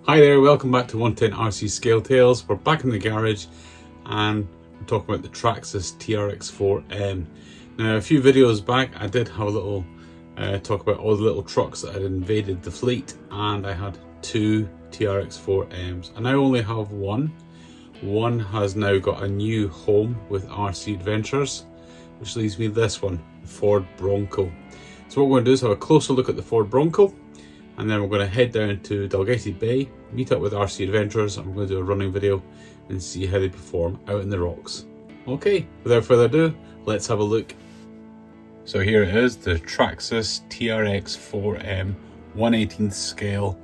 Hi there, welcome back to 110 RC Scale Tales. We're back in the garage and we're talking about the Traxxas TRX4M. Now, a few videos back I did have a little talk about all the little trucks that had invaded the fleet, and I had two TRX4Ms. I now only have one. One has now got a new home with RC Adventures, which leaves me this one, the Ford Bronco. So what we're going to do is have a closer look at the Ford Bronco, and then we're going to head down to Dalgety Bay, meet up with RC Adventures, and we're going to do a running video and see how they perform out in the rocks. Okay, without further ado, let's have a look. So here it is, the Traxxas TRX4M 1/18 scale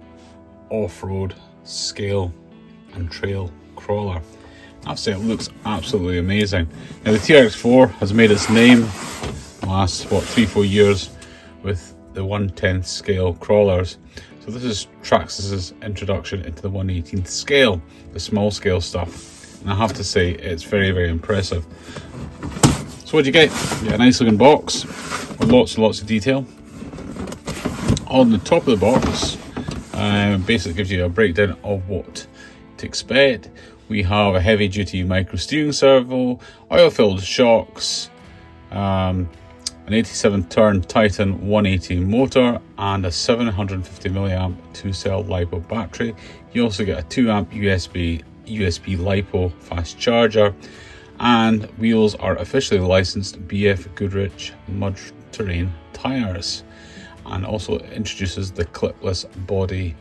off-road scale and trail crawler. I have to say, it looks absolutely amazing. Now the TRX4 has made its name the last 3-4 years with the 1/10 scale crawlers. So this is Traxxas's introduction into the 1/18 scale, the small scale stuff. And I have to say, it's very, very impressive. So what do you get? You get a nice looking box with lots and lots of detail. On the top of the box, basically gives you a breakdown of what to expect. We have a heavy duty micro steering servo, oil filled shocks, an 87 turn Titan 180 motor, and a 750 milliamp 2-cell LiPo battery. You also get a 2 amp USB LiPo fast charger, and wheels are officially licensed BF Goodrich mud terrain tires, and also introduces the clipless body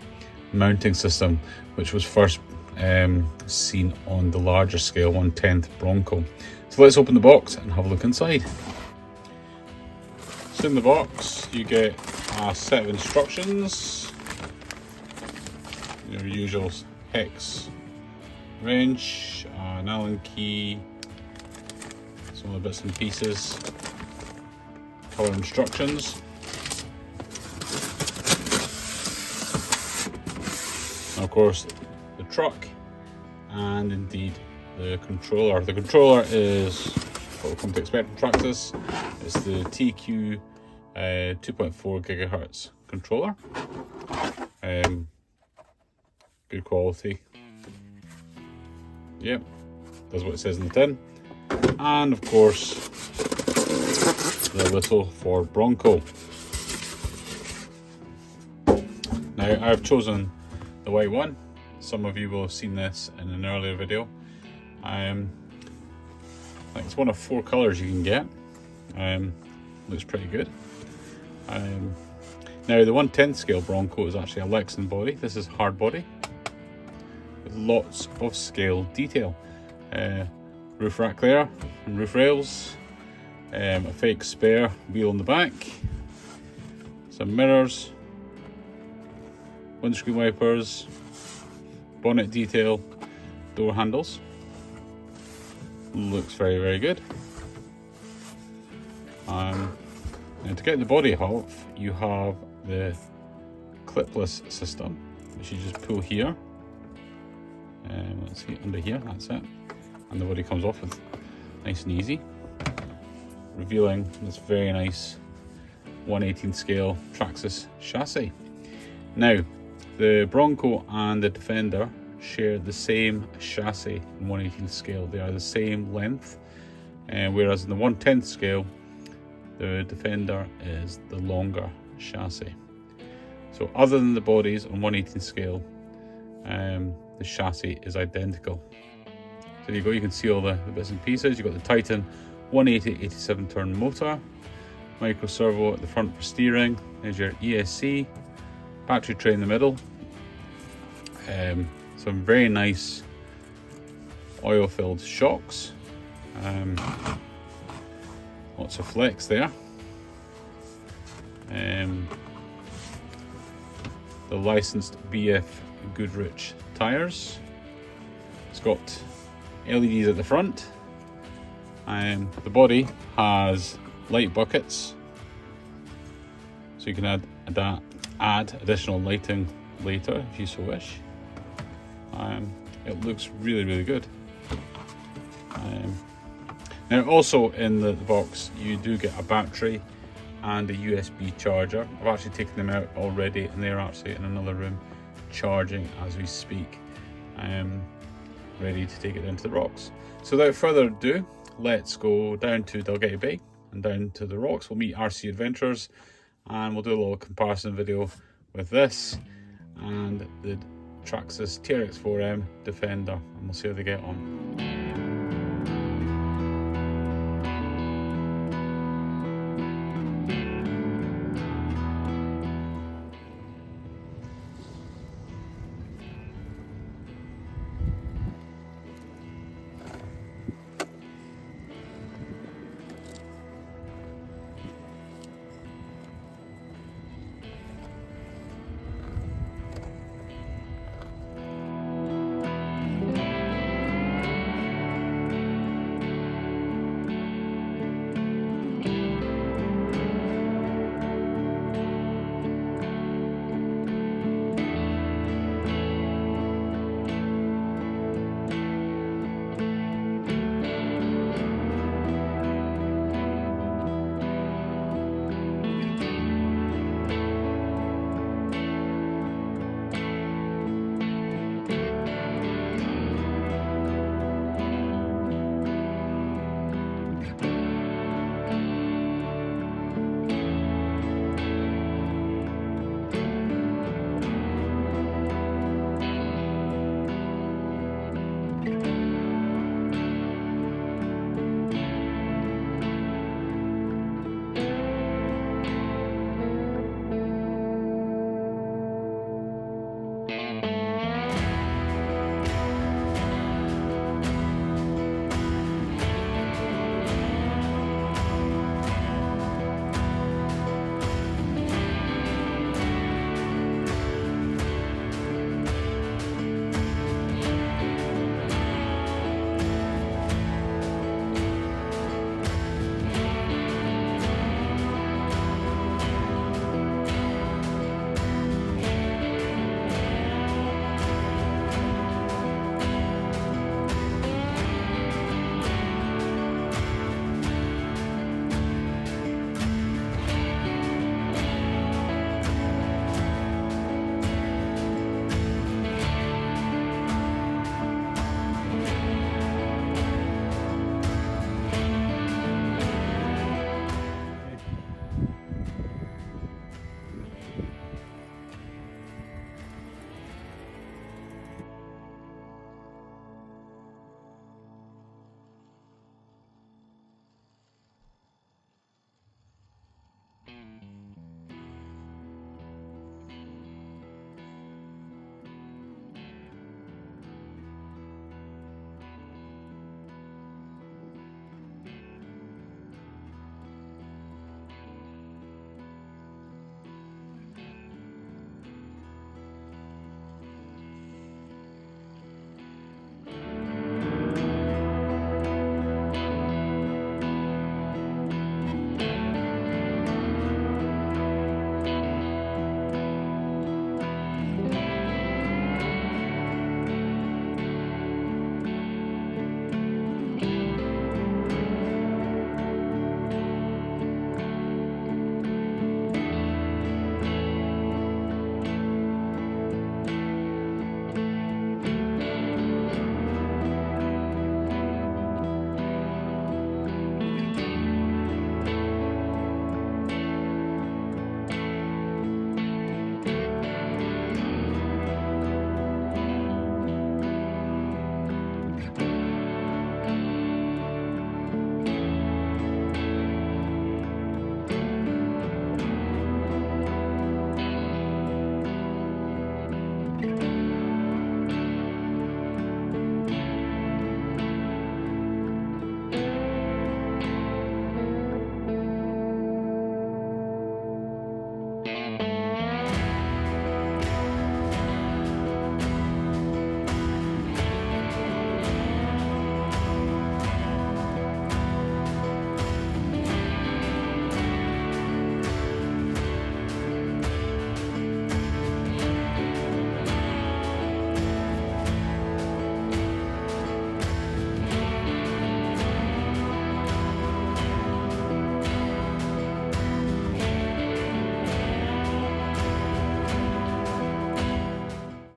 mounting system, which was first seen on the larger scale 1/10 Bronco. So let's open the box and have a look inside. So in the box you get a set of instructions, your usual hex wrench, an Allen key, some of the bits and pieces, colour instructions, and of course the truck, and indeed the controller. The controller is what we've come to expect from Traxxas. It's the TQ 2.4 gigahertz controller. Good quality. Yep, does what it says in the tin. And of course, the little Ford Bronco. Now, I've chosen the white one. Some of you will have seen this in an earlier video. I think it's one of 4 colours you can get. Looks pretty good. Now the 1/10 scale Bronco is actually a Lexan body. This is hard body with lots of scale detail. Roof rack there and roof rails, a fake spare wheel in the back, some mirrors, windscreen wipers, bonnet detail, door handles. Looks very, very good. And to get the body off, you have the clipless system, which you just pull here. Let's see, under here, that's it. And the body comes off with nice and easy, revealing this very nice 1/18 scale Traxxas chassis. Now, the Bronco and the Defender share the same chassis in 1/18 scale. They are the same length, whereas in the 1/10 scale, the Defender is the longer chassis. So other than the bodies on 1/18 scale, the chassis is identical. So there you go, you can see all the bits and pieces. You've got the Titan 180 87 turn motor, micro servo at the front for steering. There's your ESC, battery tray in the middle. Some very nice oil filled shocks. Lots of flex there. The licensed BF Goodrich tires. It's got LEDs at the front. The body has light buckets, so you can add additional lighting later if you so wish. It looks really, really good. Now also in the box you do get a battery and a USB charger. I've actually taken them out already and they're actually in another room charging as we speak. I am ready to take it into the rocks. So without further ado, let's go down to Dalgety Bay and down to the rocks. We'll meet RC adventurers and we'll do a little comparison video with this and the Traxxas TRX4M Defender, and we'll see how they get on.